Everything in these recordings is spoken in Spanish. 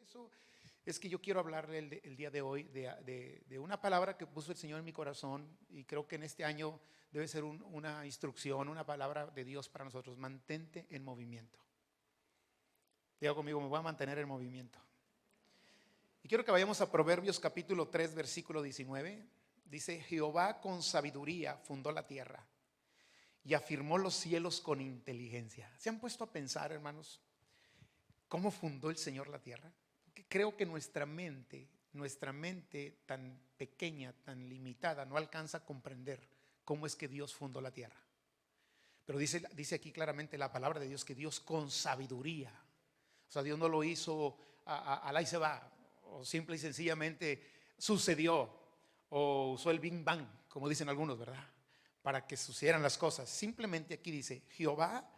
eso es que yo quiero hablarle el día de hoy de una palabra que puso el Señor en mi corazón, y creo que en este año debe ser una instrucción, una palabra de Dios para nosotros. Mantente en movimiento. Diga conmigo, me voy a mantener en movimiento. Y quiero que vayamos a Proverbios capítulo 3, versículo 19. Dice: Jehová con sabiduría fundó la tierra y afirmó los cielos con inteligencia. ¿Se han puesto a pensar, hermanos, cómo fundó el Señor la tierra? Creo que nuestra mente tan pequeña, tan limitada, no alcanza a comprender cómo es que Dios fundó la tierra. Pero dice aquí claramente la palabra de Dios que Dios con sabiduría, o sea, Dios no lo hizo a la y se va, o simple y sencillamente sucedió, o usó el Big Bang, como dicen algunos, ¿verdad?, para que sucedieran las cosas. Simplemente aquí dice: Jehová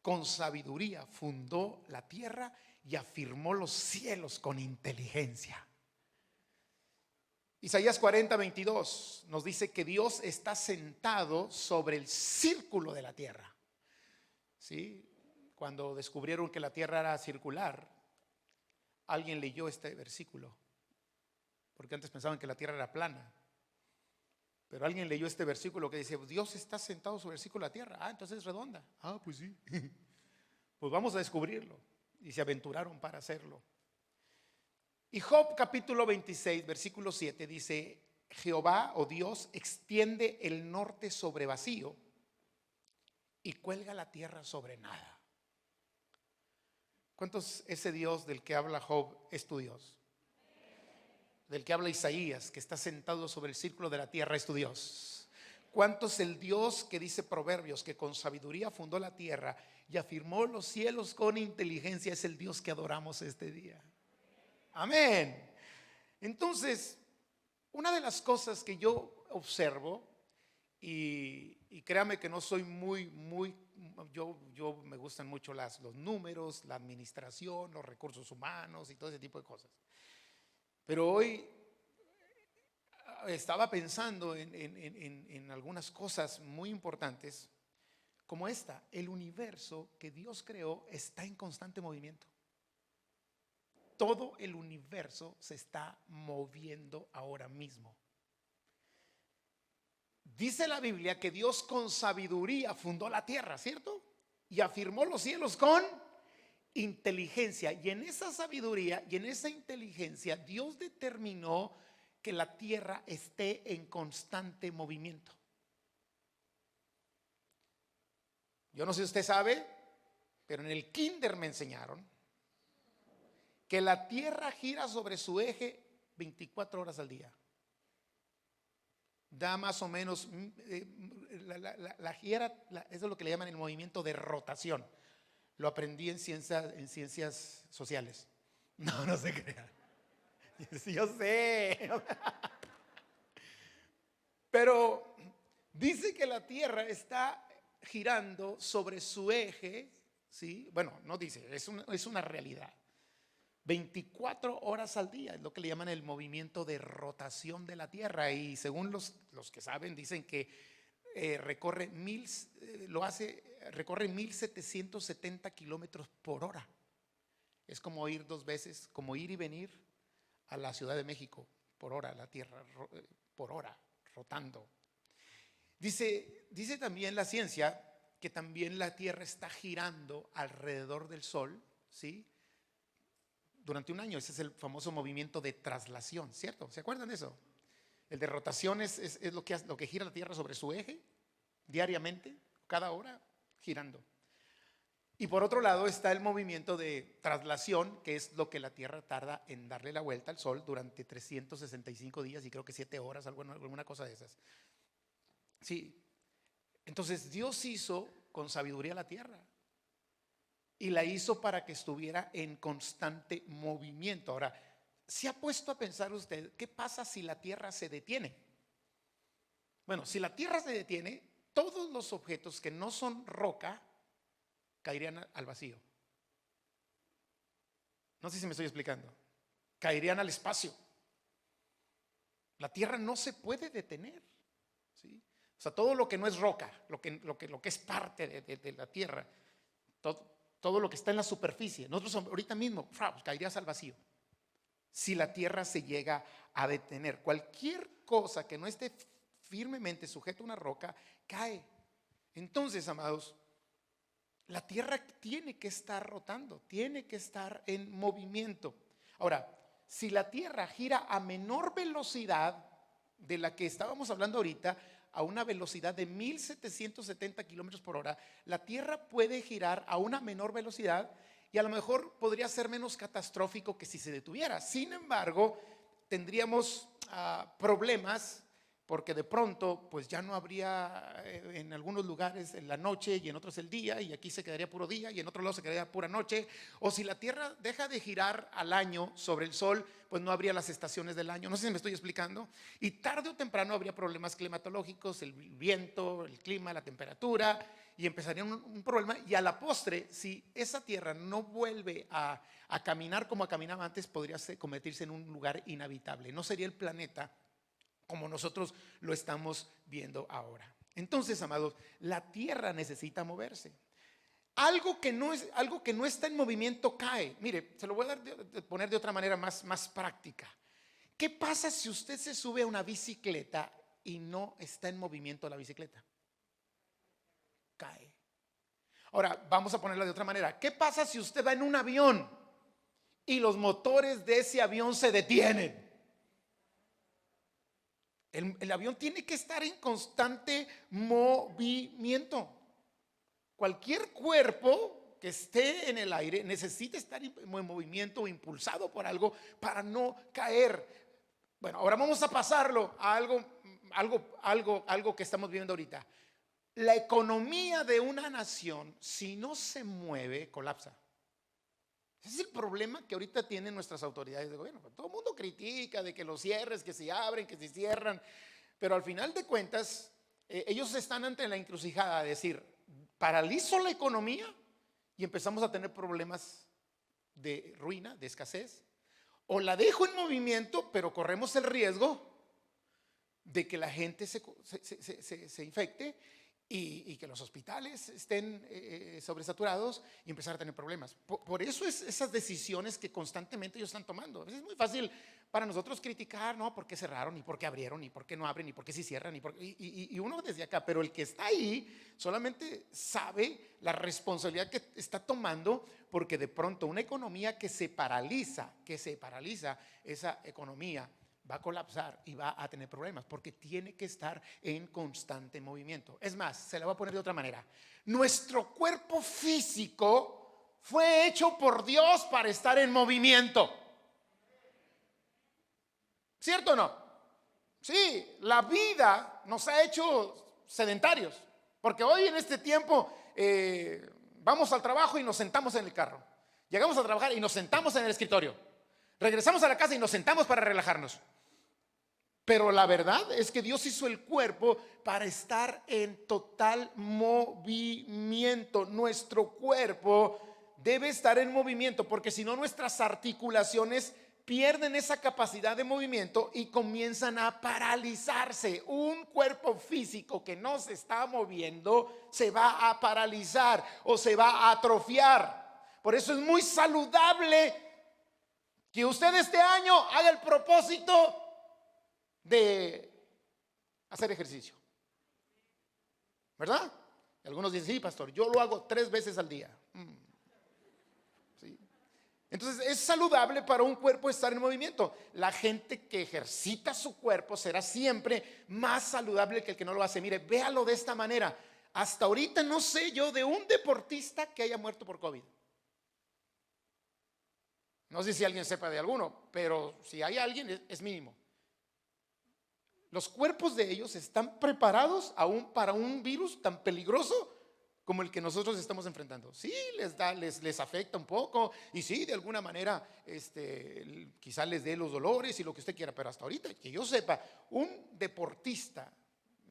con sabiduría fundó la tierra y afirmó los cielos con inteligencia. Isaías 40, 22 nos dice que Dios está sentado sobre el círculo de la tierra. ¿Sí? Cuando descubrieron que la tierra era circular, alguien leyó este versículo, porque antes pensaban que la tierra era plana. Pero alguien leyó este versículo que dice: Dios está sentado sobre el círculo de la tierra. Ah, entonces es redonda. Ah, pues sí. Pues vamos a descubrirlo. Y se aventuraron para hacerlo. Y Job capítulo 26, versículo 7 dice: Jehová o Dios extiende el norte sobre vacío y cuelga la tierra sobre nada. ¿Cuántos ese Dios del que habla Job es tu Dios? Del que habla Isaías, que está sentado sobre el círculo de la tierra, es tu Dios. ¿Cuántos el Dios que dice Proverbios que con sabiduría fundó la tierra y afirmó los cielos con inteligencia, es el Dios que adoramos este día? Amén. Entonces, una de las cosas que yo observo, y créame que no soy yo me gustan mucho los números, la administración, los recursos humanos y todo ese tipo de cosas. Pero hoy estaba pensando en algunas cosas muy importantes, como esta: el universo que Dios creó está en constante movimiento. Todo el universo se está moviendo ahora mismo. Dice la Biblia que Dios con sabiduría fundó la tierra, ¿cierto? Y afirmó los cielos con inteligencia. Y en esa sabiduría y en esa inteligencia Dios determinó que la tierra esté en constante movimiento. Yo no sé si usted sabe, pero en el kinder me enseñaron que la tierra gira sobre su eje 24 horas al día. Da más o menos, la gira, eso es lo que le llaman el movimiento de rotación. Lo aprendí en ciencias sociales. No se crea. Sí, yo sé. Pero dice que la tierra está girando sobre su eje, ¿sí? Bueno, no dice, es una realidad. 24 horas al día es lo que le llaman el movimiento de rotación de la tierra. Y según los que saben, dicen que recorre 1770 kilómetros por hora. Es como ir 2 veces, como ir y venir a la Ciudad de México por hora, la tierra por hora, rotando. Dice también la ciencia que también la tierra está girando alrededor del sol, ¿sí?, durante un año. Ese es el famoso movimiento de traslación, ¿cierto? ¿Se acuerdan de eso? El de rotación es lo que gira la tierra sobre su eje diariamente, cada hora girando. Y por otro lado está el movimiento de traslación, que es lo que la tierra tarda en darle la vuelta al sol durante 365 días y creo que 7 horas, alguna cosa de esas. Sí. Entonces Dios hizo con sabiduría la tierra y la hizo para que estuviera en constante movimiento. Ahora, ¿se ha puesto a pensar usted qué pasa si la tierra se detiene? Bueno, si la tierra se detiene, todos los objetos que no son roca caerían al vacío. No sé si me estoy explicando. Caerían al espacio. La tierra no se puede detener, ¿sí? O sea, todo lo que no es roca, lo que es parte de la tierra, todo lo que está en la superficie, nosotros ahorita mismo caerías al vacío. si la tierra se llega a detener. Cualquier cosa que no esté firmemente sujeta a una roca cae. Entonces, amados, la tierra tiene que estar rotando, tiene que estar en movimiento. Ahora, si la tierra gira a menor velocidad de la que estábamos hablando ahorita, a una velocidad de 1770 kilómetros por hora, la tierra puede girar a una menor velocidad y a lo mejor podría ser menos catastrófico que si se detuviera. Sin embargo, tendríamos problemas, porque de pronto pues ya no habría en algunos lugares en la noche y en otros el día, y aquí se quedaría puro día y en otro lado se quedaría pura noche. O si la tierra deja de girar al año sobre el sol, pues no habría las estaciones del año. No sé si me estoy explicando. Y tarde o temprano habría problemas climatológicos, el viento, el clima, la temperatura, y empezaría un problema. Y a la postre, si esa tierra no vuelve a caminar como caminaba antes, podría convertirse en un lugar inhabitable. No sería el planeta como nosotros lo estamos viendo ahora. Entonces, amados, la tierra necesita moverse. Algo que no está en movimiento cae. Mire, se lo voy a poner de otra manera más práctica. ¿Qué pasa si usted se sube a una bicicleta y no está en movimiento la bicicleta? Cae. Ahora, vamos a ponerla de otra manera. ¿Qué pasa si usted va en un avión y los motores de ese avión se detienen? El avión tiene que estar en constante movimiento. Cualquier cuerpo que esté en el aire necesita estar en movimiento o impulsado por algo para no caer. Bueno, ahora vamos a pasarlo a algo que estamos viviendo ahorita. La economía de una nación, si no se mueve, colapsa. Ese es el problema que ahorita tienen nuestras autoridades de gobierno. Todo el mundo critica de que los cierres, que se abren, que se cierran, pero al final de cuentas ellos están ante la encrucijada de decir, paralizo la economía y empezamos a tener problemas de ruina, de escasez, o la dejo en movimiento, pero corremos el riesgo de que la gente se infecte y que los hospitales estén sobresaturados y empezar a tener problemas. Por eso es esas decisiones que constantemente ellos están tomando. A veces es muy fácil para nosotros criticar, ¿no? ¿Por qué cerraron? ¿Y por qué abrieron? ¿Y por qué no abren? ¿Y por qué sí cierran? Y uno desde acá, pero el que está ahí solamente sabe la responsabilidad que está tomando, porque de pronto una economía que se paraliza, esa economía va a colapsar y va a tener problemas porque tiene que estar en constante movimiento. Es más, se la voy a poner de otra manera. Nuestro cuerpo físico fue hecho por Dios para estar en movimiento. ¿Cierto o no? Sí, la vida nos ha hecho sedentarios, porque hoy en este tiempo vamos al trabajo y nos sentamos en el carro. Llegamos a trabajar y nos sentamos en el escritorio. Regresamos a la casa y nos sentamos para relajarnos. Pero la verdad es que Dios hizo el cuerpo para estar en total movimiento. Nuestro cuerpo debe estar en movimiento, porque si no nuestras articulaciones pierden esa capacidad de movimiento y comienzan a paralizarse. Un cuerpo físico que no se está moviendo se va a paralizar o se va a atrofiar. Por eso es muy saludable que usted este año haga el propósito de hacer ejercicio, ¿verdad? Algunos dicen, sí, pastor, yo lo hago 3 veces al día. ¿Sí? Entonces es saludable para un cuerpo estar en movimiento. La gente que ejercita su cuerpo será siempre más saludable que el que no lo hace. Mire, véalo de esta manera. Hasta ahorita no sé yo de un deportista que haya muerto por COVID. No sé si alguien sepa de alguno, pero si hay alguien es mínimo. Los cuerpos de ellos están preparados aún para un virus tan peligroso como el que nosotros estamos enfrentando. Sí, les afecta un poco, y sí, de alguna manera quizás les dé los dolores y lo que usted quiera, pero hasta ahorita, que yo sepa, un deportista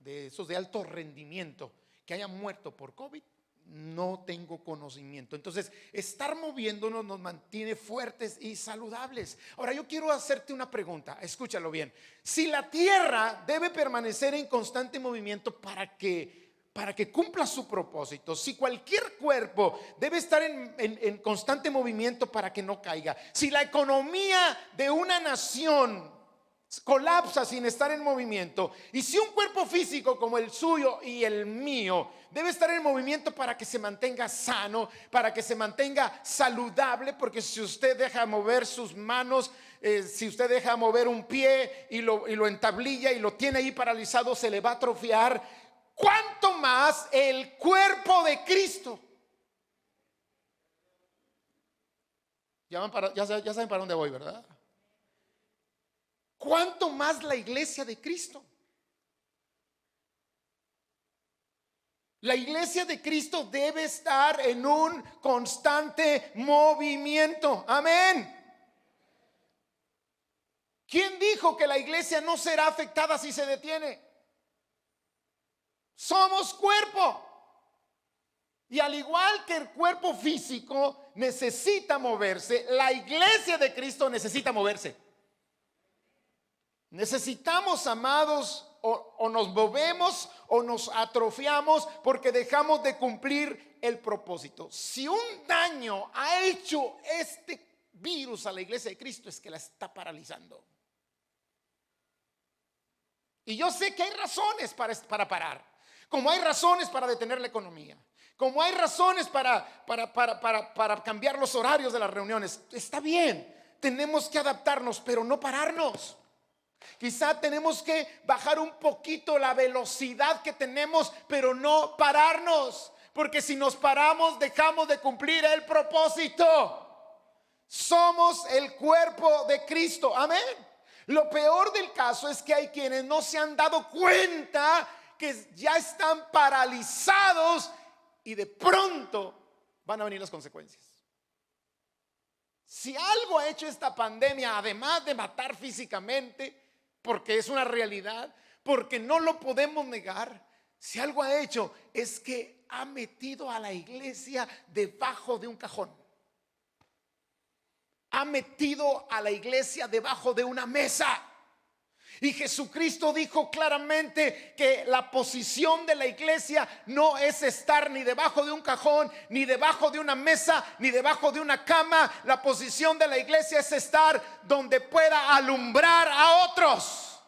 de esos de alto rendimiento que haya muerto por COVID, no tengo conocimiento. Entonces, estar moviéndonos nos mantiene fuertes y saludables. Ahora, yo quiero hacerte una pregunta, escúchalo bien. Si la tierra debe permanecer en constante movimiento, ¿para para que cumpla su propósito, si cualquier cuerpo debe estar en constante movimiento para que no caiga, si la economía de una nación colapsa sin estar en movimiento, y si un cuerpo físico como el suyo y el mío debe estar en movimiento para que se mantenga sano, para que se mantenga saludable, porque si usted deja mover sus manos, si usted deja mover un pie y lo entablilla y lo tiene ahí paralizado, se le va a atrofiar. ¿Cuánto más el cuerpo de Cristo? Ya saben para dónde voy, ¿verdad? ¿Cuánto más la iglesia de Cristo? La iglesia de Cristo debe estar en un constante movimiento. Amén. ¿Quién dijo que la iglesia no será afectada si se detiene? Somos cuerpo. Y al igual que el cuerpo físico necesita moverse, la iglesia de Cristo necesita moverse. Necesitamos, amados, o nos movemos o nos atrofiamos porque dejamos de cumplir el propósito. Si un daño ha hecho este virus a la iglesia de Cristo, es que la está paralizando. Y yo sé que hay razones para parar, como hay razones para detener la economía, como hay razones para cambiar los horarios de las reuniones. Está bien, tenemos que adaptarnos, pero no pararnos. Quizá tenemos que bajar un poquito la velocidad que tenemos, pero no pararnos, porque si nos paramos dejamos de cumplir el propósito. Somos el cuerpo de Cristo. Amén. Lo peor del caso es que hay quienes no se han dado cuenta que ya están paralizados y de pronto van a venir las consecuencias. Si algo ha hecho esta pandemia, además de matar físicamente, porque es una realidad, porque no lo podemos negar, si algo ha hecho es que ha metido a la iglesia debajo de un cajón. Ha metido a la iglesia debajo de una mesa. Y Jesucristo dijo claramente que la posición de la iglesia no es estar ni debajo de un cajón, ni debajo de una mesa, ni debajo de una cama. La posición de la iglesia es estar donde pueda alumbrar a otros.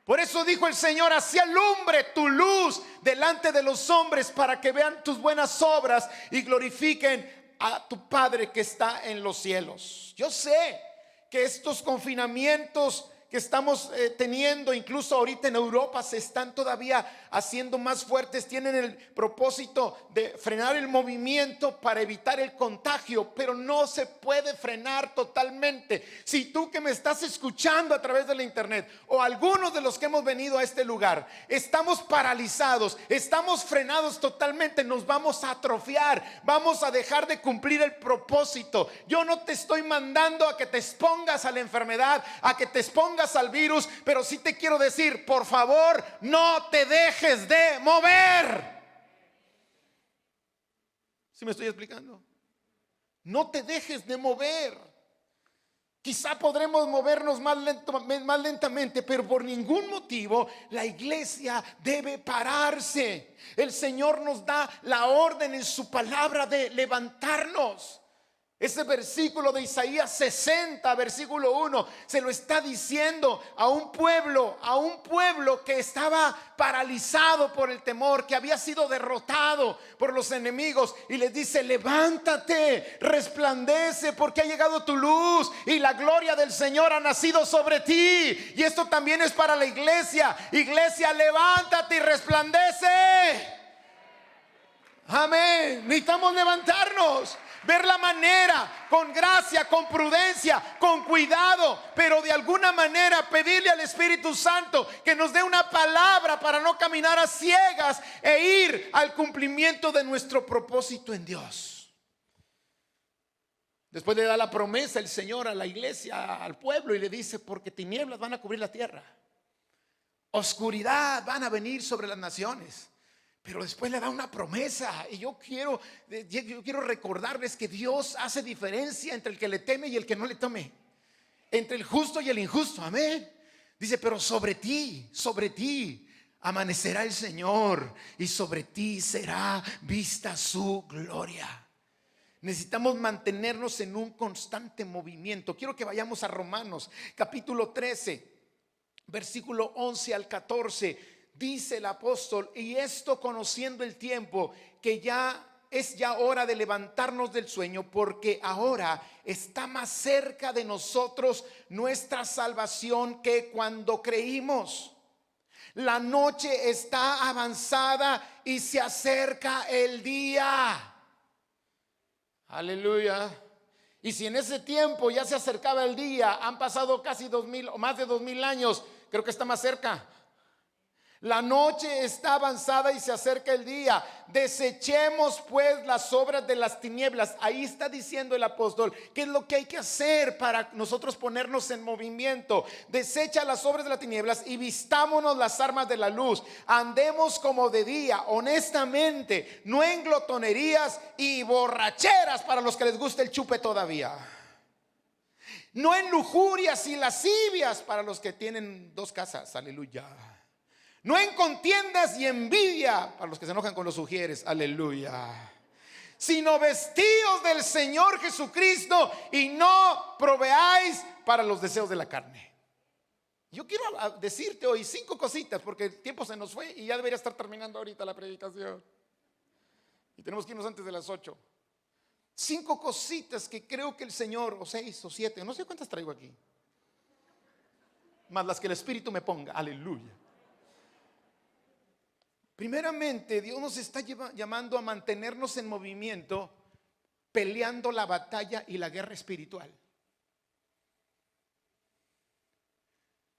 Por eso dijo el Señor: así alumbre tu luz delante de los hombres, para que vean tus buenas obras y glorifiquen a tu Padre que está en los cielos. Yo sé que estos confinamientos que estamos teniendo, incluso ahorita en Europa, se están todavía haciendo más fuertes. Tienen el propósito de frenar el movimiento para evitar el contagio, pero no se puede frenar totalmente. Si tú que me estás escuchando a través de la internet, o algunos de los que hemos venido a este lugar, estamos paralizados, estamos frenados totalmente, nos vamos a atrofiar, vamos a dejar de cumplir el propósito. Yo no te estoy mandando a que te expongas a la enfermedad, a que te expongas al virus, pero sí te quiero decir: por favor, no te dejes de mover. ¿Sí me estoy explicando? No te dejes de mover. Quizá podremos movernos más lentamente, pero por ningún motivo la iglesia debe pararse. El Señor nos da la orden en su palabra de levantarnos. Ese versículo de Isaías 60, versículo 1, se lo está diciendo a un pueblo que estaba paralizado por el temor, que había sido derrotado por los enemigos, y les dice: levántate, resplandece, porque ha llegado tu luz y la gloria del Señor ha nacido sobre ti. Y esto también es para la iglesia. Iglesia, levántate y resplandece. Amén. Necesitamos levantarnos, ver la manera, con gracia, con prudencia, con cuidado, pero de alguna manera pedirle al Espíritu Santo que nos dé una palabra para no caminar a ciegas e ir al cumplimiento de nuestro propósito en Dios. Después le da la promesa el Señor a la iglesia, al pueblo, y le dice: porque tinieblas van a cubrir la tierra, oscuridad van a venir sobre las naciones. Pero después le da una promesa, y yo quiero recordarles que Dios hace diferencia entre el que le teme y el que no le teme, entre el justo y el injusto. Amén. Dice: pero sobre ti Amanecerá el Señor y sobre ti será vista su gloria. Necesitamos mantenernos en un constante movimiento. Quiero que vayamos a Romanos capítulo 13, versículo 11 al 14. Dice el apóstol: y esto conociendo el tiempo, que es ya hora de levantarnos del sueño, porque ahora está más cerca de nosotros nuestra salvación que cuando creímos. La noche está avanzada y se acerca el día. Aleluya. Y si en ese tiempo ya se acercaba el día, han pasado casi 2000 o más de 2000 años, creo que está más cerca. La noche está avanzada y se acerca el día. Desechemos pues las obras de las tinieblas. Ahí está diciendo el apóstol qué es lo que hay que hacer para nosotros ponernos en movimiento. Desecha las obras de las tinieblas y vistámonos las armas de la luz. Andemos como de día, honestamente, no en glotonerías y borracheras para los que les gusta el chupe todavía. No en lujurias y lascivias para los que tienen 2 casas. Aleluya. No en contiendas y envidia para los que se enojan con los sugieres, aleluya. Sino vestidos del Señor Jesucristo y no proveáis para los deseos de la carne. Yo quiero decirte hoy 5 cositas, porque el tiempo se nos fue y ya debería estar terminando ahorita la predicación. Y tenemos que irnos antes de las 8. 5 cositas que creo que el Señor, o 6 o 7, no sé cuántas traigo aquí, más las que el Espíritu me ponga, aleluya. Primeramente, Dios nos está llamando a mantenernos en movimiento, peleando la batalla y la guerra espiritual.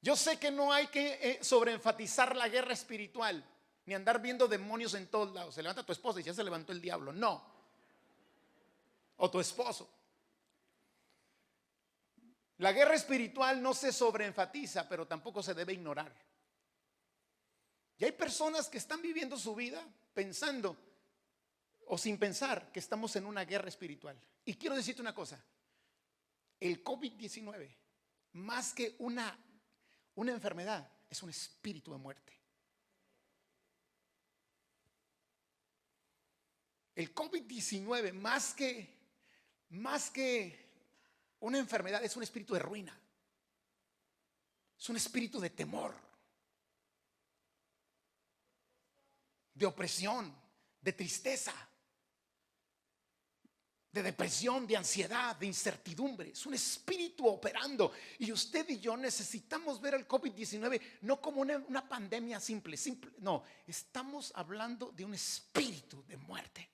Yo sé que no hay que sobreenfatizar la guerra espiritual, ni andar viendo demonios en todos lados. Se levanta tu esposa y ya se levantó el diablo, no. O tu esposo. La guerra espiritual no se sobreenfatiza, pero tampoco se debe ignorar. Y hay personas que están viviendo su vida pensando o sin pensar que estamos en una guerra espiritual. Y quiero decirte una cosa: el COVID-19, más que una enfermedad, es un espíritu de muerte. El COVID-19, más que una enfermedad, es un espíritu de ruina. Es un espíritu de temor, de opresión, de tristeza, de depresión, de ansiedad, de incertidumbre. Es un espíritu operando. Y usted y yo necesitamos ver al COVID-19 no como una pandemia simple. No, estamos hablando de un espíritu de muerte.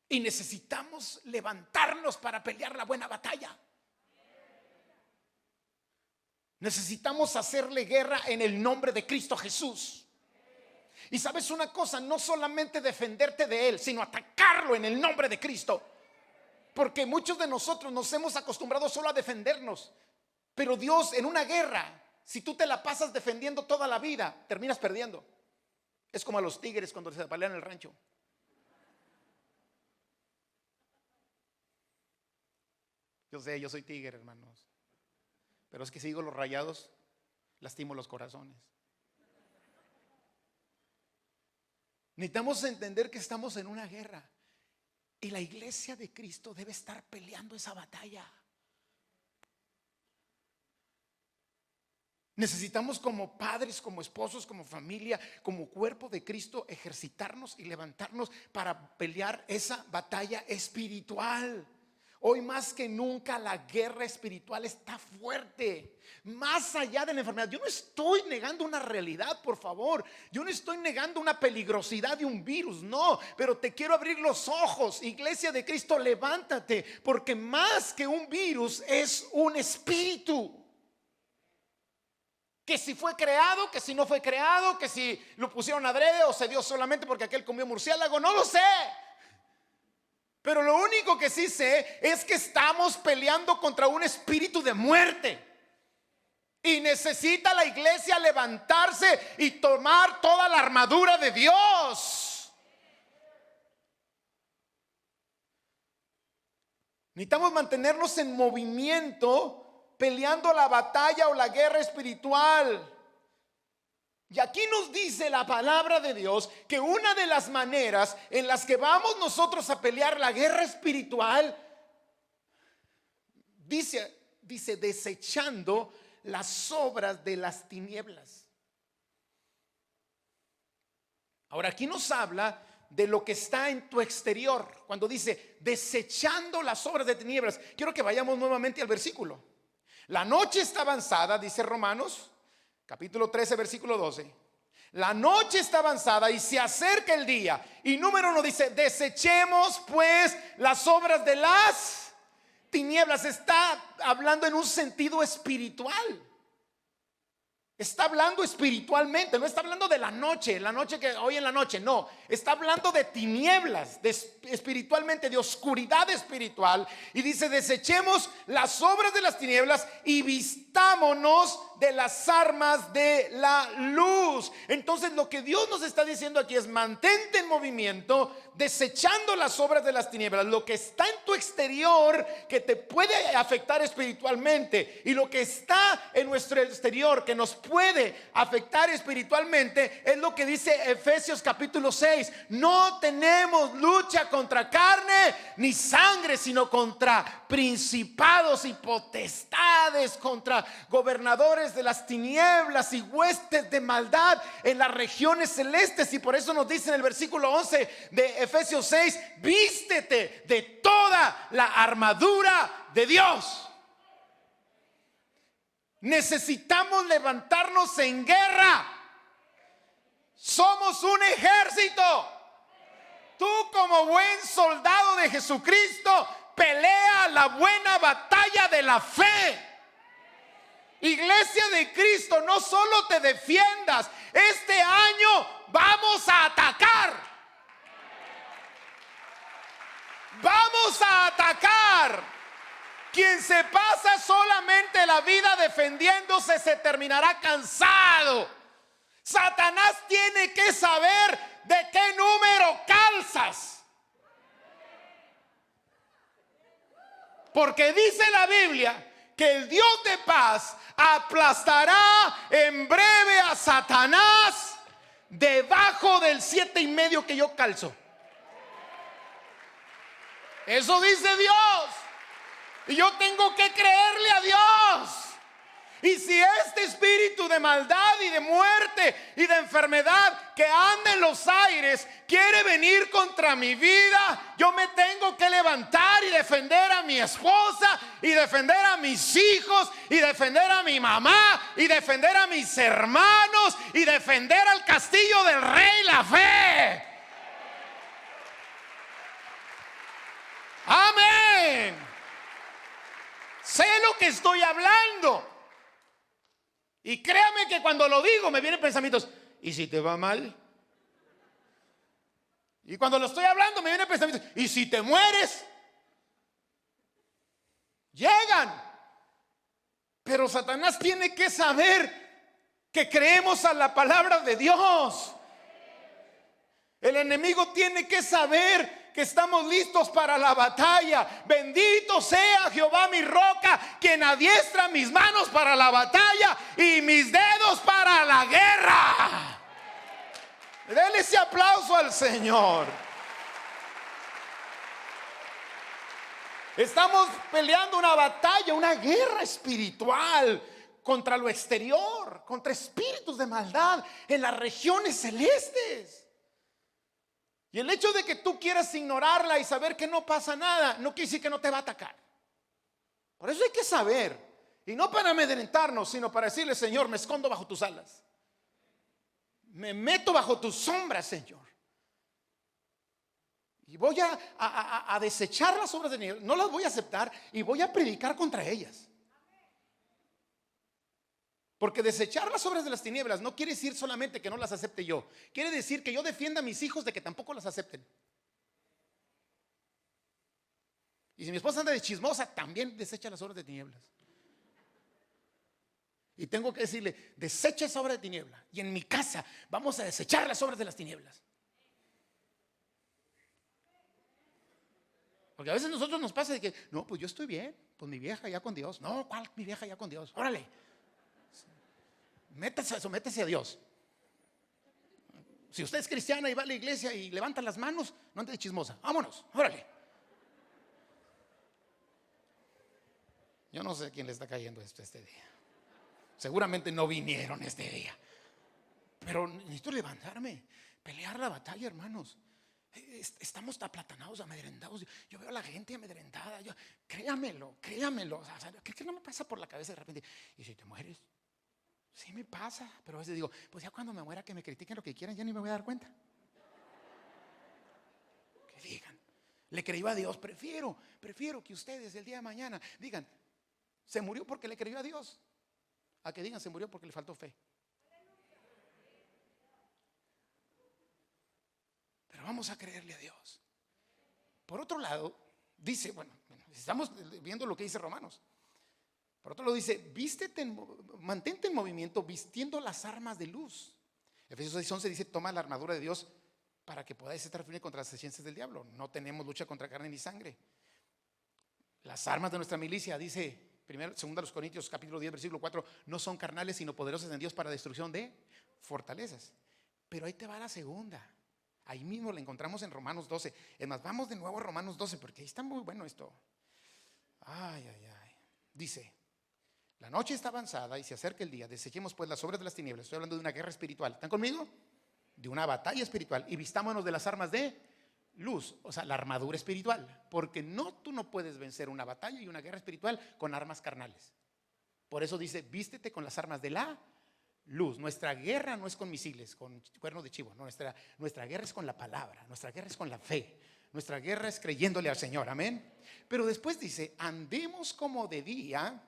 Y necesitamos levantarnos para pelear la buena batalla. Necesitamos hacerle guerra en el nombre de Cristo Jesús. Y sabes una cosa, no solamente defenderte de él, sino atacarlo en el nombre de Cristo. Porque muchos de nosotros nos hemos acostumbrado solo a defendernos. Pero Dios, en una guerra, si tú te la pasas defendiendo toda la vida, terminas perdiendo. Es como a los tigres cuando se pelean en el rancho. Yo sé, yo soy tigre, hermanos. Pero es que si digo los rayados, lastimo los corazones. Necesitamos entender que estamos en una guerra y la iglesia de Cristo debe estar peleando esa batalla. Necesitamos, como padres, como esposos, como familia, como cuerpo de Cristo, ejercitarnos y levantarnos para pelear esa batalla espiritual. Hoy más que nunca la guerra espiritual está fuerte, más allá de la enfermedad. Yo no estoy negando una realidad, por favor. Yo no estoy negando una peligrosidad de un virus, no. Pero te quiero abrir los ojos, iglesia de Cristo, levántate. Porque más que un virus es un espíritu. Que si fue creado, que si no fue creado, que si lo pusieron adrede o se dio solamente porque aquel comió murciélago, no lo sé. Pero lo único que sí sé es que estamos peleando contra un espíritu de muerte. Y necesita la iglesia levantarse y tomar toda la armadura de Dios. Necesitamos mantenernos en movimiento, peleando la batalla o la guerra espiritual. Y aquí nos dice la palabra de Dios que una de las maneras en las que vamos nosotros a pelear la guerra espiritual, dice desechando las obras de las tinieblas. Ahora aquí nos habla de lo que está en tu exterior. Cuando dice desechando las obras de tinieblas, quiero que vayamos nuevamente al versículo. La noche está avanzada, dice Romanos capítulo 13 versículo 12. La noche está avanzada y se acerca el día. Y número 1 dice desechemos pues las obras de las tinieblas. Está hablando en un sentido espiritual. Está hablando espiritualmente, no está hablando de la noche que hoy en la noche, no, está hablando de tinieblas, espiritualmente, de oscuridad espiritual. Y dice desechemos las obras de las tinieblas y vistámonos de las armas de la luz. Entonces lo que Dios nos está diciendo aquí es mantente en movimiento, desechando las obras de las tinieblas, lo que está en tu exterior que te puede afectar espiritualmente, y lo que está en nuestro exterior que nos puede afectar espiritualmente es lo que dice Efesios capítulo 6. No tenemos lucha contra carne ni sangre, sino contra principados y potestades, contra gobernadores de las tinieblas y huestes de maldad en las regiones celestes. Y por eso nos dice en el versículo 11 de Efesios 6: vístete de toda la armadura de Dios. Necesitamos levantarnos en guerra. Somos un ejército. Tú, como buen soldado de Jesucristo, pelea la buena batalla de la fe. Iglesia de Cristo, no solo te defiendas. Este año vamos a atacar. Vamos a atacar. Quien se pasa solamente la vida defendiéndose se terminará cansado. Satanás tiene que saber de qué número calzas. Porque dice la Biblia que el Dios de paz aplastará en breve a Satanás debajo del 7,5 que yo calzo. Eso dice Dios. Y yo tengo que creerle a Dios. Y si este espíritu de maldad y de muerte y de enfermedad que anda en los aires quiere venir contra mi vida, yo me tengo que levantar y defender a mi esposa, y defender a mis hijos, y defender a mi mamá, y defender a mis hermanos, y defender al castillo del rey, la fe. Amén. Sé lo que estoy hablando. Y créame que cuando lo digo me vienen pensamientos: ¿y si te va mal? Y cuando lo estoy hablando me vienen pensamientos: ¿y si te mueres? Llegan. Pero Satanás tiene que saber que creemos a la palabra de Dios. El enemigo tiene que saber que estamos listos para la batalla. Bendito sea Jehová mi roca, quien adiestra mis manos para la batalla y mis dedos para la guerra. Denle ese aplauso al Señor. Estamos peleando una batalla, una guerra espiritual contra lo exterior, contra espíritus de maldad en las regiones celestes. Y el hecho de que tú quieras ignorarla y saber que no pasa nada, no quiere decir que no te va a atacar. Por eso hay que saber, y no para amedrentarnos, sino para decirle: Señor, me escondo bajo tus alas, me meto bajo tus sombras, Señor, y voy a desechar las obras de Dios. No las voy a aceptar y voy a predicar contra ellas. Porque desechar las obras de las tinieblas no quiere decir solamente que no las acepte yo. Quiere decir que yo defienda a mis hijos de que tampoco las acepten. Y si mi esposa anda de chismosa, también desecha las obras de tinieblas. Y tengo que decirle: desecha esa obra de tiniebla. Y en mi casa vamos a desechar las obras de las tinieblas. Porque a veces a nosotros nos pasa de que: no, pues yo estoy bien, pues mi vieja ya con Dios. No, ¿cuál mi vieja ya con Dios? Órale, sométese a Dios. Si usted es cristiana y va a la iglesia y levanta las manos, no ande de chismosa. Vámonos, órale. Yo no sé a quién le está cayendo esto este día. Seguramente no vinieron este día. Pero necesito levantarme, pelear la batalla, hermanos. Estamos aplatanados, amedrentados. Yo veo a la gente amedrentada. Créamelo. O sea, ¿qué no me pasa por la cabeza de repente? ¿Y si te mueres? Sí me pasa, pero a veces digo, pues ya cuando me muera que me critiquen lo que quieran, ya ni me voy a dar cuenta. Que digan, le creyó a Dios. Prefiero que ustedes el día de mañana digan, se murió porque le creyó a Dios, a que digan, se murió porque le faltó fe. Pero vamos a creerle a Dios. Por otro lado, dice, bueno, estamos viendo lo que dice Romanos. Por otro lado dice, mantente en movimiento vistiendo las armas de luz. Efesios 6:11 dice, toma la armadura de Dios para que podáis estar firmes contra las acechanzas del diablo. No tenemos lucha contra carne ni sangre. Las armas de nuestra milicia, dice 2 Corintios capítulo 10 versículo 4, no son carnales sino poderosas en Dios para destrucción de fortalezas. Pero ahí te va la segunda. Ahí mismo la encontramos en Romanos 12. Es más, vamos de nuevo a Romanos 12 porque ahí está muy bueno esto. Ay. Dice, la noche está avanzada y se acerca el día. Desechemos pues las obras de las tinieblas. Estoy hablando de una guerra espiritual. ¿Están conmigo? De una batalla espiritual. Y vistámonos de las armas de luz, o sea, la armadura espiritual. Porque tú no puedes vencer una batalla y una guerra espiritual con armas carnales. Por eso dice, vístete con las armas de la luz. Nuestra guerra no es con misiles, con cuernos de chivo. No, nuestra guerra es con la palabra. Nuestra guerra es con la fe. Nuestra guerra es creyéndole al Señor. Amén. Pero después dice, andemos como de día,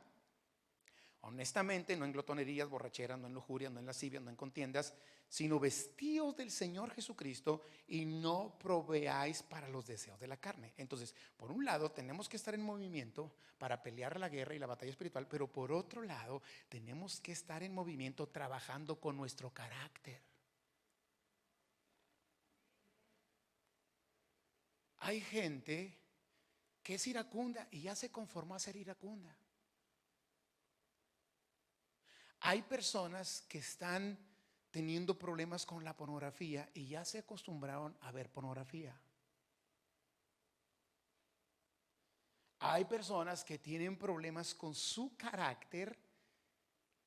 honestamente, no en glotonerías, borracheras, no en lujurias, no en lascivias, no en contiendas, sino vestidos del Señor Jesucristo y no proveáis para los deseos de la carne. Entonces, por un lado, tenemos que estar en movimiento para pelear la guerra y la batalla espiritual, pero por otro lado, tenemos que estar en movimiento trabajando con nuestro carácter. Hay gente que es iracunda y ya se conformó a ser iracunda. Hay personas que están teniendo problemas con la pornografía y ya se acostumbraron a ver pornografía. Hay personas que tienen problemas con su carácter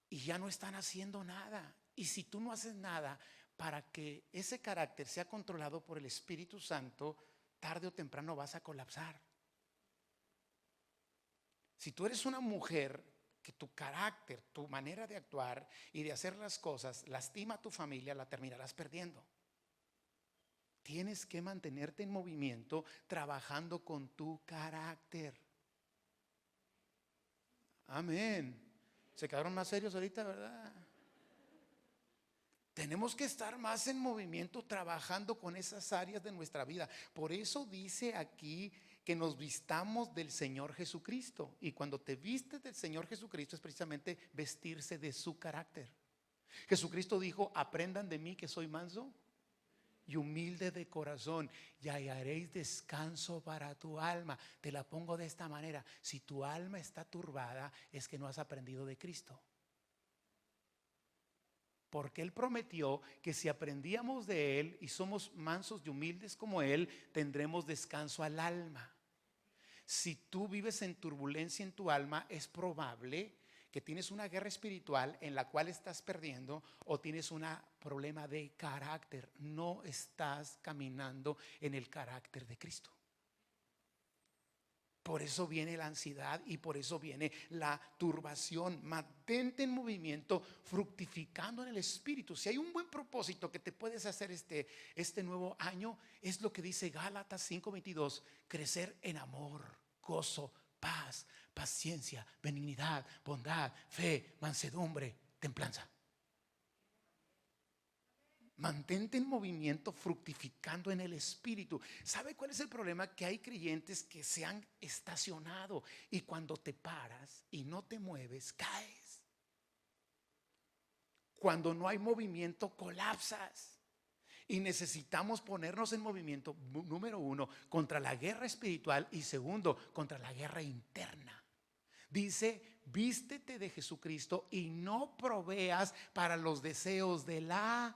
y ya no están haciendo nada. Y si tú no haces nada para que ese carácter sea controlado por el Espíritu Santo, tarde o temprano vas a colapsar. Si tú eres una mujer que tu carácter, tu manera de actuar y de hacer las cosas lastima a tu familia, la terminarás perdiendo. Tienes que mantenerte en movimiento trabajando con tu carácter. Amén. Se quedaron más serios ahorita, ¿verdad? Tenemos que estar más en movimiento trabajando con esas áreas de nuestra vida. Por eso dice aquí que nos vistamos del Señor Jesucristo. Y cuando te vistes del Señor Jesucristo es precisamente vestirse de su carácter. Jesucristo dijo, aprendan de mí que soy manso y humilde de corazón y hallaréis descanso para tu alma. Te la pongo de esta manera: si tu alma está turbada es que no has aprendido de Cristo. Porque Él prometió que si aprendíamos de Él y somos mansos y humildes como Él, tendremos descanso al alma. Si tú vives en turbulencia en tu alma, es probable que tienes una guerra espiritual en la cual estás perdiendo, o tienes un problema de carácter. No estás caminando en el carácter de Cristo. Por eso viene la ansiedad y por eso viene la turbación. Mantente en movimiento, fructificando en el Espíritu. Si hay un buen propósito que te puedes hacer este nuevo año, es lo que dice Gálatas 5:22: crecer en amor, gozo, paz, paciencia, benignidad, bondad, fe, mansedumbre, templanza. Mantente en movimiento, fructificando en el Espíritu. ¿Sabe cuál es el problema? Que hay creyentes que se han estacionado y cuando te paras y no te mueves, caes. Cuando no hay movimiento, colapsas. Y necesitamos ponernos en movimiento, número uno, contra la guerra espiritual, y segundo, contra la guerra interna. Dice, vístete de Jesucristo y no proveas para los deseos de la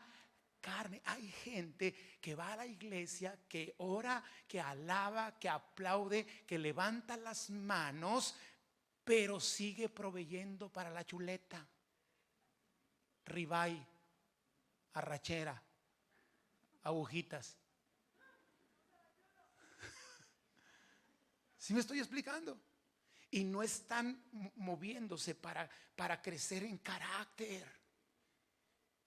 carne. Hay gente que va a la iglesia, que ora, que alaba, que aplaude, que levanta las manos, pero sigue proveyendo para la chuleta, ribeye, arrachera, agujitas. ¿Sí me estoy explicando? Y no están moviéndose para crecer en carácter.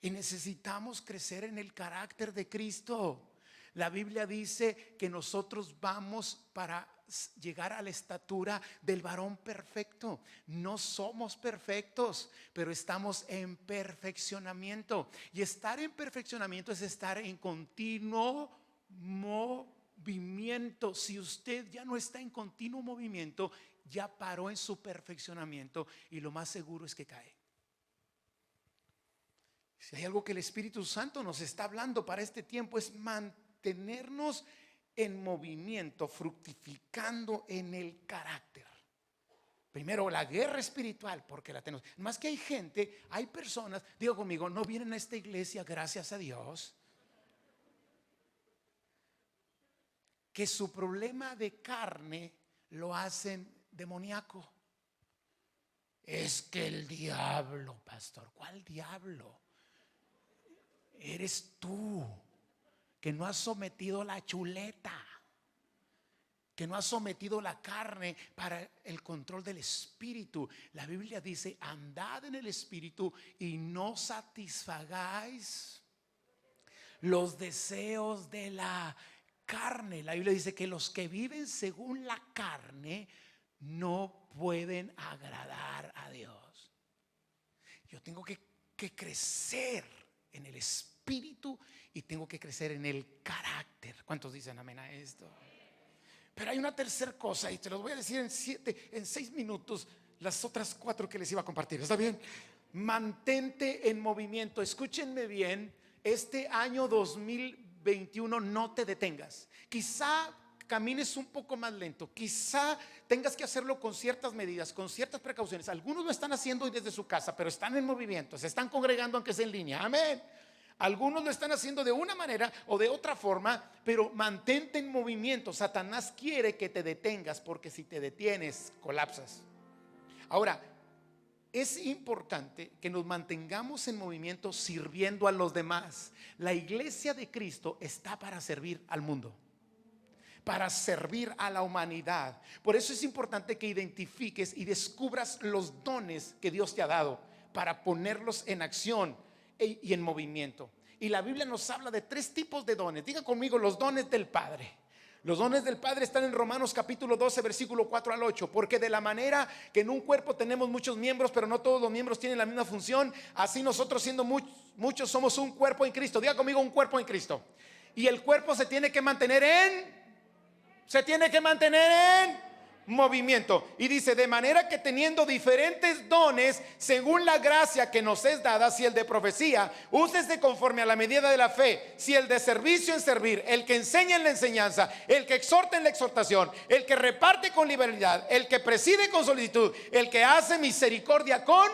Y necesitamos crecer en el carácter de Cristo. La Biblia dice que nosotros vamos para llegar a la estatura del varón perfecto. No somos perfectos, pero estamos en perfeccionamiento. Y estar en perfeccionamiento es estar en continuo movimiento. Si usted ya no está en continuo movimiento, ya paró en su perfeccionamiento, y lo más seguro es que cae. Si hay algo que el Espíritu Santo nos está hablando para este tiempo, es mantenernos en movimiento, fructificando en el carácter. Primero, la guerra espiritual, porque la tenemos. Más que hay gente, hay personas, digo conmigo, no vienen a esta iglesia, gracias a Dios, que su problema de carne lo hacen demoníaco. Es que el diablo, pastor, ¿cuál diablo? Eres tú, que no has sometido la chuleta, que no has sometido la carne para el control del espíritu. La Biblia dice: andad en el espíritu y no satisfagáis los deseos de la carne. La Biblia dice que los que viven según la carne no pueden agradar a Dios. Yo tengo que crecer en el espíritu y tengo que crecer en el carácter. ¿Cuántos dicen amén a esto? Pero hay una tercera cosa, y te los voy a decir en 6 minutos, las otras 4 que les iba a compartir. ¿Está bien? Mantente en movimiento. Escúchenme bien, este año 2021 no te detengas. Quizá camines un poco más lento, quizá tengas que hacerlo con ciertas medidas, con ciertas precauciones. Algunos lo están haciendo desde su casa, pero están en movimiento, se están congregando aunque sea en línea. Amén. Algunos lo están haciendo de una manera o de otra forma, pero mantente en movimiento. Satanás quiere que te detengas, porque si te detienes, colapsas. Ahora, es importante que nos mantengamos en movimiento sirviendo a los demás. La iglesia de Cristo está para servir al mundo, para servir a la humanidad. Por eso es importante que identifiques y descubras los dones que Dios te ha dado, para ponerlos en acción y en movimiento. Y la Biblia nos habla de 3 tipos de dones. Diga conmigo: los dones del Padre. Los dones del Padre están en Romanos capítulo 12, versículo 4 al 8. Porque de la manera que en un cuerpo tenemos muchos miembros, pero no todos los miembros tienen la misma función, así nosotros, siendo muchos, somos un cuerpo en Cristo. Diga conmigo: un cuerpo en Cristo. Y el cuerpo se tiene que mantener en movimiento. Y dice: de manera que teniendo diferentes dones según la gracia que nos es dada, si el de profecía, úsese conforme a la medida de la fe; si el de servicio, en servir; el que enseña, en la enseñanza; el que exhorta, en la exhortación; el que reparte, con liberalidad; el que preside, con solicitud; el que hace misericordia, con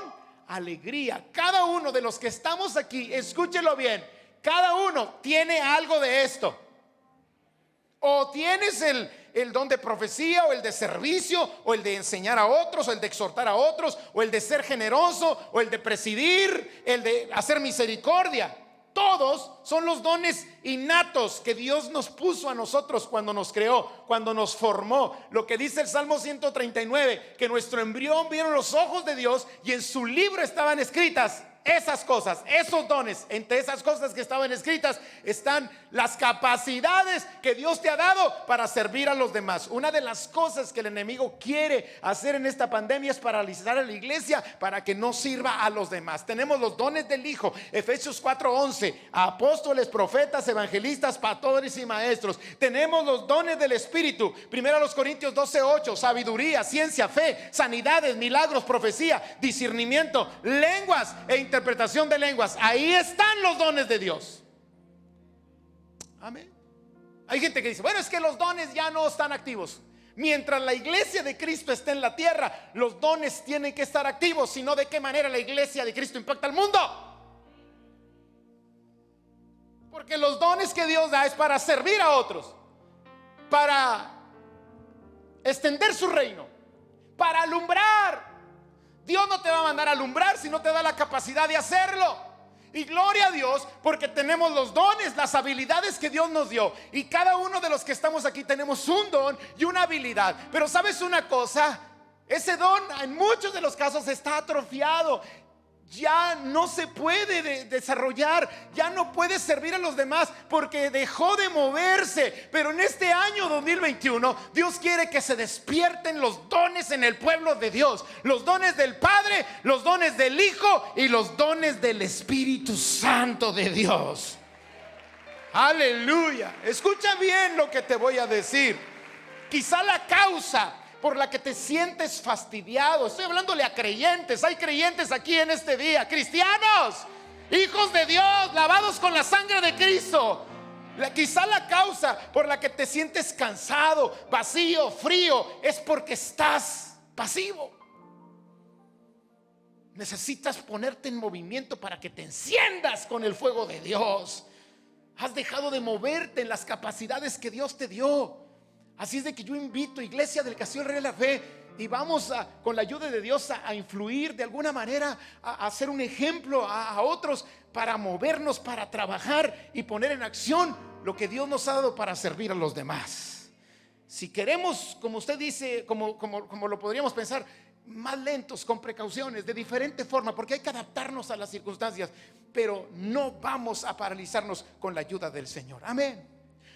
alegría. Cada uno de los que estamos aquí, escúchelo bien, cada uno tiene algo de esto. O tienes el don de profecía, o el de servicio, o el de enseñar a otros, o el de exhortar a otros, o el de ser generoso, o el de presidir, el de hacer misericordia. Todos son los dones innatos que Dios nos puso a nosotros cuando nos creó, cuando nos formó. Lo que dice el Salmo 139, que nuestro embrión vieron los ojos de Dios, y en su libro estaban escritas esas cosas, esos dones. Entre esas cosas que estaban escritas están las capacidades que Dios te ha dado para servir a los demás. Una de las cosas que el enemigo quiere hacer en esta pandemia es paralizar a la iglesia para que no sirva a los demás. Tenemos los dones del Hijo, Efesios 4:11, apóstoles, profetas, evangelistas, pastores y maestros. Tenemos los dones del Espíritu, 1 Corintios 12:8, sabiduría, ciencia, fe, sanidades, milagros, profecía, discernimiento, lenguas e interpretación de lenguas. Ahí están los dones de Dios. Amén. Hay gente que dice: bueno, es que los dones ya no están activos. Mientras la iglesia de Cristo esté en la tierra, los dones tienen que estar activos. Si no, ¿de qué manera la iglesia de Cristo impacta al mundo? Porque los dones que Dios da es para servir a otros, para extender su reino, para alumbrar. Dios no te va a mandar a alumbrar si no te da la capacidad de hacerlo. Y gloria a Dios porque tenemos los dones, las habilidades que Dios nos dio. Y cada uno de los que estamos aquí tenemos un don y una habilidad. Pero ¿sabes una cosa? Ese don en muchos de los casos está atrofiado. Ya no se puede desarrollar, ya no puede servir a los demás porque dejó de moverse. Pero en este año 2021 Dios quiere que se despierten los dones en el pueblo de Dios. Los dones del Padre, los dones del Hijo y los dones del Espíritu Santo de Dios. Aleluya. Escucha bien lo que te voy a decir. Quizá la causa por la que te sientes fastidiado, estoy hablándole a creyentes, hay creyentes aquí en este día, cristianos, hijos de Dios, lavados con la sangre de Cristo. Quizá la causa por la que te sientes cansado, vacío, frío, es porque estás pasivo. Necesitas ponerte en movimiento para que te enciendas con el fuego de Dios. Has dejado de moverte en las capacidades que Dios te dio. Así es de que yo invito, iglesia del Castillo del Rey de la Fe, y vamos con la ayuda de Dios a influir de alguna manera, a hacer un ejemplo a otros, para movernos, para trabajar y poner en acción lo que Dios nos ha dado para servir a los demás. Si queremos, como usted dice, como lo podríamos pensar, más lentos, con precauciones, de diferente forma, porque hay que adaptarnos a las circunstancias, pero no vamos a paralizarnos con la ayuda del Señor. Amén.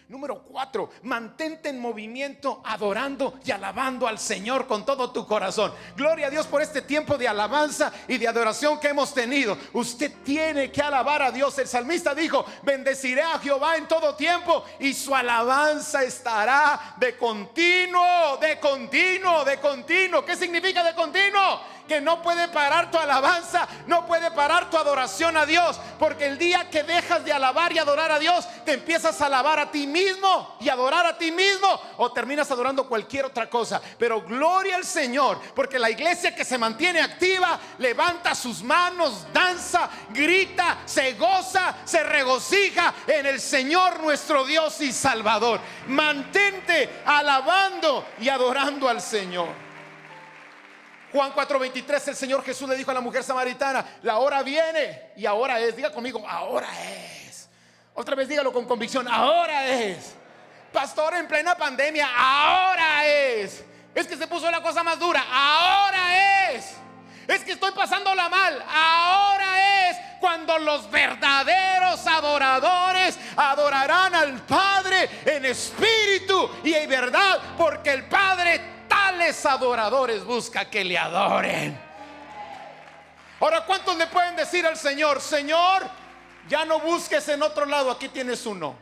Número 4, mantente en movimiento, adorando y alabando al Señor con todo tu corazón. Gloria a Dios por este tiempo de alabanza y de adoración que hemos tenido. Usted tiene que alabar a Dios. El salmista dijo: bendeciré a Jehová en todo tiempo y su alabanza estará de continuo, de continuo, de continuo. ¿Qué significa de continuo? Que no puede parar tu alabanza, no puede parar tu adoración a Dios, porque el día que dejas de alabar y adorar a Dios, te empiezas a alabar a ti mismo y adorar a ti mismo, o terminas adorando cualquier otra cosa. Pero gloria al Señor, porque la iglesia que se mantiene activa levanta sus manos, danza, grita, se goza, se regocija en el Señor nuestro Dios y Salvador. Mantente alabando y adorando al Señor. Juan 4:23, el Señor Jesús le dijo a la mujer samaritana: la hora viene y ahora es. Diga conmigo: ahora es. Otra vez dígalo con convicción: ahora es. Pastor, en plena pandemia, ahora es. Es que se puso la cosa más dura, ahora es. Es que estoy pasándola mal, ahora es. Cuando los verdaderos adoradores adorarán al Padre en espíritu y en verdad, porque el Padre tales adoradores busca que le adoren. Ahora, ¿cuántos le pueden decir al Señor: Señor, ya no busques en otro lado, aquí tienes uno?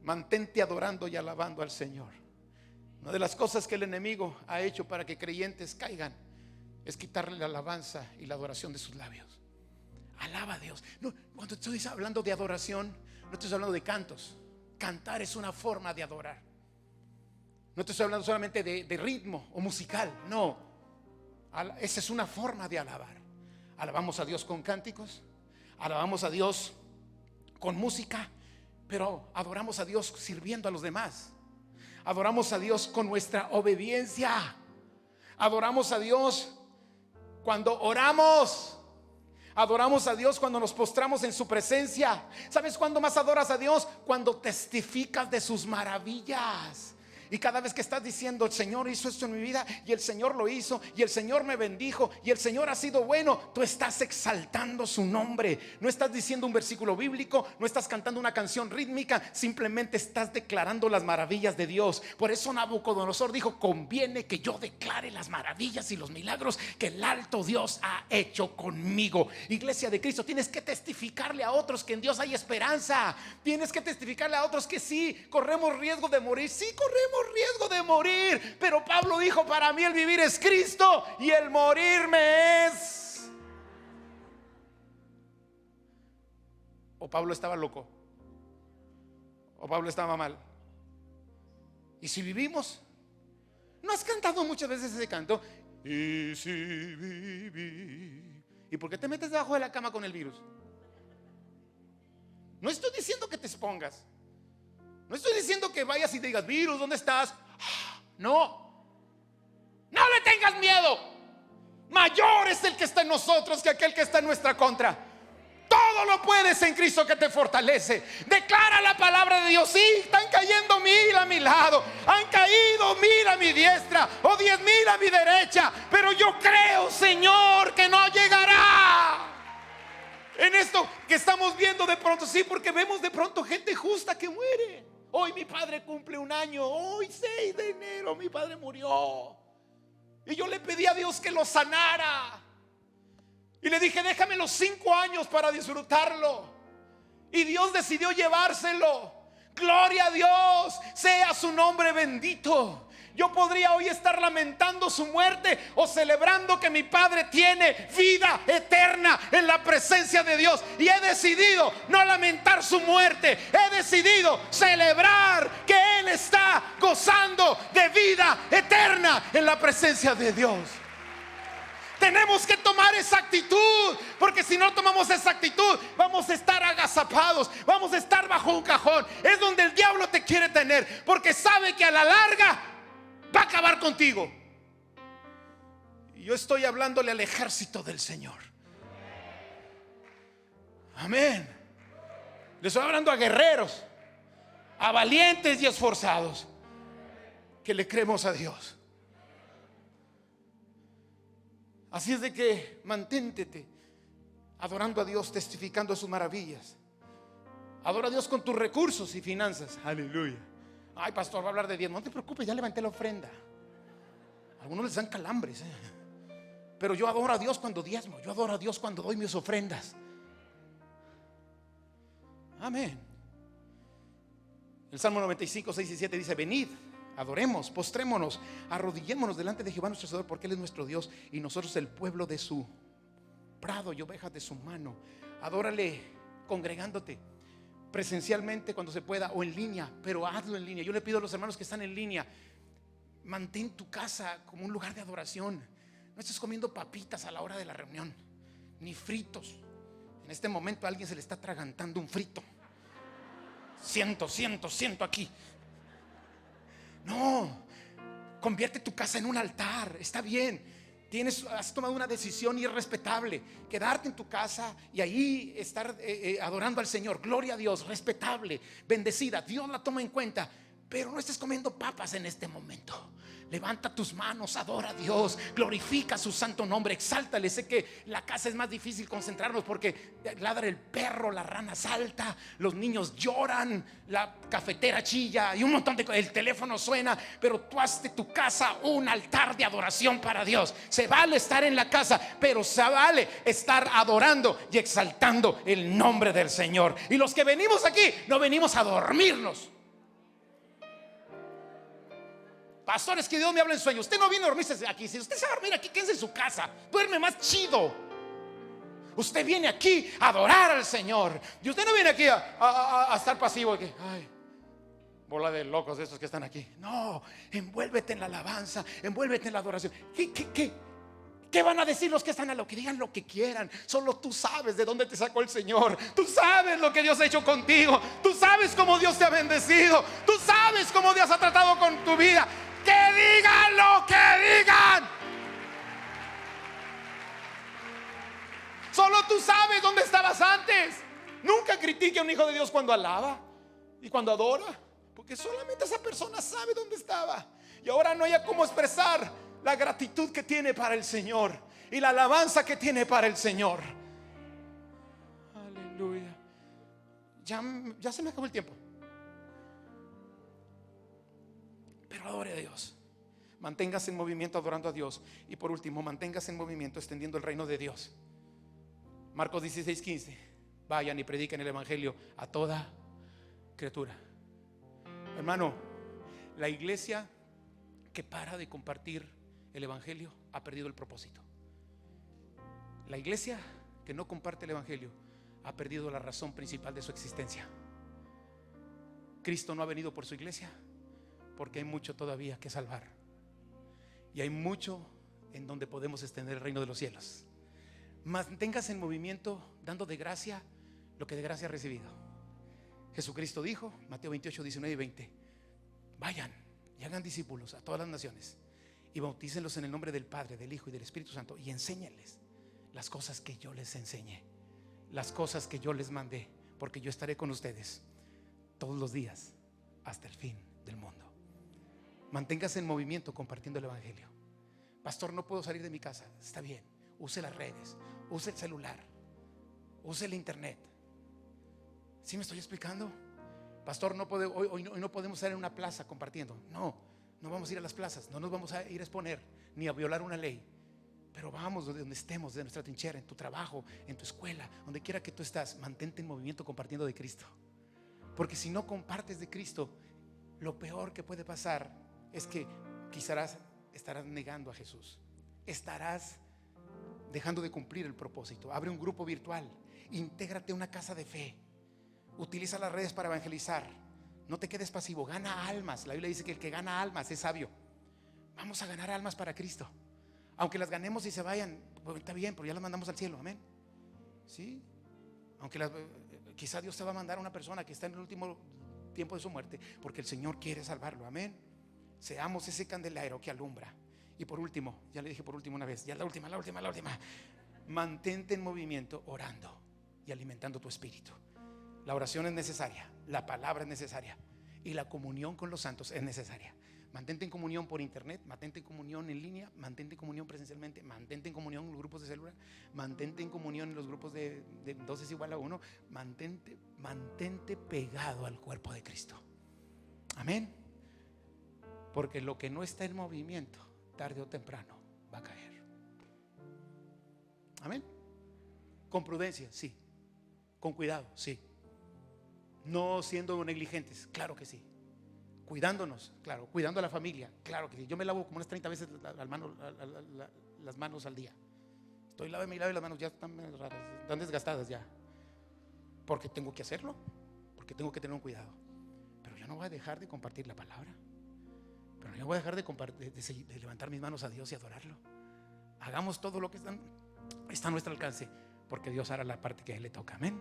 Mantente adorando y alabando al Señor. Una de las cosas que el enemigo ha hecho para que creyentes caigan es quitarle la alabanza y la adoración de sus labios. Alaba a Dios. No, cuando estoy hablando de adoración, no estoy hablando de cantos. Cantar es una forma de adorar. No te estoy hablando solamente de ritmo o musical, no. Esa es una forma de alabar. Alabamos a Dios con cánticos, alabamos a Dios con música, pero adoramos a Dios sirviendo a los demás. Adoramos a Dios con nuestra obediencia. Adoramos a Dios cuando oramos. Adoramos a Dios cuando nos postramos en su presencia. ¿Sabes cuándo más adoras a Dios? Cuando testificas de sus maravillas. Y cada vez que estás diciendo: el Señor hizo esto en mi vida, y el Señor lo hizo, y el Señor me bendijo, y el Señor ha sido bueno, tú estás exaltando su nombre. No estás diciendo un versículo bíblico, no estás cantando una canción rítmica, simplemente estás declarando las maravillas de Dios. Por eso Nabucodonosor dijo: conviene que yo declare las maravillas y los milagros que el alto Dios ha hecho conmigo. Iglesia de Cristo, tienes que testificarle a otros que en Dios hay esperanza. Tienes que testificarle a otros que sí, corremos riesgo de morir. Sí, corremos riesgo de morir, pero Pablo dijo: para mí el vivir es Cristo y el morir me es. O Pablo estaba loco, o Pablo estaba mal. Y si vivimos, ¿no has cantado muchas veces ese canto? Y si viví. ¿Y por qué te metes debajo de la cama con el virus? No estoy diciendo que te expongas. No estoy diciendo que vayas y te digas, virus, ¿dónde estás? No. No le tengas miedo. Mayor es el que está en nosotros que aquel que está en nuestra contra. Todo lo puedes en Cristo que te fortalece. Declara la palabra de Dios. Sí, están cayendo 1000 a mi lado, han caído 1000 a mi diestra o 10,000 a mi derecha, pero yo creo, Señor, que no llegará. En esto que estamos viendo de pronto, sí, porque vemos de pronto gente justa que muere. Hoy mi padre cumple 1 año. Hoy 6 de enero mi padre murió. Y yo le pedí a Dios que lo sanara. Y le dije, déjame los 5 años para disfrutarlo. Y Dios decidió llevárselo. Gloria a Dios, sea su nombre bendito. Yo podría hoy estar lamentando su muerte o celebrando que mi padre tiene vida eterna en la presencia de Dios. Y he decidido no lamentar su muerte. He decidido celebrar que él está gozando de vida eterna en la presencia de Dios. Tenemos que tomar esa actitud, porque si no tomamos esa actitud, vamos a estar agazapados, vamos a estar bajo un cajón. Es donde el diablo te quiere tener, porque sabe que a la larga va a acabar contigo. Y yo estoy hablándole al ejército del Señor. Amén. Le estoy hablando a guerreros, a valientes y esforzados, que le creemos a Dios. Así es de que manténtete adorando a Dios, testificando sus maravillas. Adora a Dios con tus recursos y finanzas. Aleluya. Ay, pastor, va a hablar de diezmo. No te preocupes, ya levanté la ofrenda. A algunos les dan calambres, pero yo adoro a Dios cuando diezmo. Yo adoro a Dios cuando doy mis ofrendas. Amén. El Salmo 95, 6 y 7 dice: venid, adoremos, postrémonos, arrodillémonos delante de Jehová nuestro Señor, porque Él es nuestro Dios y nosotros el pueblo de su prado y ovejas de su mano. Adórale congregándote, presencialmente cuando se pueda, o en línea, pero hazlo en línea. Yo le pido a los hermanos que están en línea, mantén tu casa como un lugar de adoración. No estés comiendo papitas a la hora de la reunión, ni fritos. En este momento a alguien se le está atragantando un frito. Siento aquí. No, convierte tu casa en un altar. Está bien, has tomado una decisión y es respetable. Quedarte en tu casa y ahí estar adorando al Señor. Gloria a Dios, respetable, bendecida. Dios la toma en cuenta. Pero no estés comiendo papas en este momento. Levanta tus manos, adora a Dios, glorifica su santo nombre, exáltale. Sé que la casa es más difícil concentrarnos porque ladra el perro, la rana salta, los niños lloran, la cafetera chilla y un montón de cosas, el teléfono suena. Pero tú haz de tu casa un altar de adoración para Dios. Se vale estar en la casa, pero se vale estar adorando y exaltando el nombre del Señor. Y los que venimos aquí no venimos a dormirnos. Pastores, que Dios me habla en sueño. Usted no viene a dormirse aquí. Si usted se va a dormir aquí, quédese en su casa. Duerme más chido. Usted viene aquí a adorar al Señor. Y usted no viene aquí a estar pasivo. Ay, bola de locos de estos que están aquí. No, envuélvete en la alabanza, envuélvete en la adoración. ¿Qué van a decir los que están a lo que digan lo que quieran? Solo tú sabes de dónde te sacó el Señor. Tú sabes lo que Dios ha hecho contigo. Tú sabes cómo Dios te ha bendecido. Tú sabes cómo Dios ha tratado con tu vida. Que digan lo que digan. Solo tú sabes dónde estabas antes. Nunca critique a un hijo de Dios cuando alaba y cuando adora, porque solamente esa persona sabe dónde estaba. Y ahora no hay cómo expresar la gratitud que tiene para el Señor y la alabanza que tiene para el Señor. Aleluya. Ya se me acabó el tiempo. Pero adore a Dios. Manténgase en movimiento adorando a Dios. Y por último, manténgase en movimiento extendiendo el reino de Dios. Marcos 16:15. Vayan y prediquen el evangelio a toda criatura. Hermano, la iglesia que para de compartir el evangelio ha perdido el propósito. La iglesia que no comparte el evangelio ha perdido la razón principal de su existencia. Cristo no ha venido por su iglesia porque hay mucho todavía que salvar. Y hay mucho en donde podemos extender el reino de los cielos. Manténgase en movimiento, dando de gracia lo que de gracia ha recibido. Jesucristo dijo, Mateo 28, 19 y 20: vayan y hagan discípulos a todas las naciones y bautícenlos en el nombre del Padre, del Hijo y del Espíritu Santo, y enséñenles las cosas que yo les enseñé, las cosas que yo les mandé, porque yo estaré con ustedes todos los días hasta el fin del mundo. Manténgase en movimiento compartiendo el evangelio. Pastor, no puedo salir de mi casa. Está bien, use las redes, use el celular, use el internet. ¿Sí me estoy explicando? Pastor, hoy no podemos estar en una plaza compartiendo. No vamos a ir a las plazas, no nos vamos a ir a exponer ni a violar una ley. Pero vamos de donde estemos, de nuestra trinchera, en tu trabajo, en tu escuela, donde quiera que tú estás, mantente en movimiento compartiendo de Cristo. Porque si no compartes de Cristo, lo peor que puede pasar es que quizás estarás negando a Jesús, estarás dejando de cumplir el propósito. Abre un grupo virtual, intégrate a una casa de fe, utiliza las redes para evangelizar. No te quedes pasivo, gana almas. La Biblia dice que el que gana almas es sabio. Vamos a ganar almas para Cristo. Aunque las ganemos y se vayan, pues está bien, pero ya las mandamos al cielo, amén. ¿Sí? Aunque quizá Dios te va a mandar a una persona que está en el último tiempo de su muerte, porque el Señor quiere salvarlo, amén. Seamos ese candelero que alumbra. Y por último, ya le dije por último una vez, ya la última. Mantente en movimiento orando y alimentando tu espíritu. La oración es necesaria, la palabra es necesaria y la comunión con los santos es necesaria. Mantente en comunión por internet, mantente en comunión en línea, mantente en comunión presencialmente, mantente en comunión en los grupos de célula, mantente en comunión en los grupos de 2 es igual a 1. Mantente pegado al cuerpo de Cristo. Amén. Porque lo que no está en movimiento, tarde o temprano va a caer. Amén. Con prudencia, sí. Con cuidado, sí. No siendo negligentes, claro que sí. Cuidándonos, claro. Cuidando a la familia, claro que sí. Yo me lavo como unas 30 veces las manos al día. Estoy lave y las manos ya están raras, están desgastadas ya. Porque tengo que hacerlo, porque tengo que tener un cuidado. Pero yo no voy a dejar de compartir la palabra. Pero yo voy a dejar de levantar mis manos a Dios y adorarlo. Hagamos todo lo que está a nuestro alcance, porque Dios hará la parte que a Él le toca. Amén.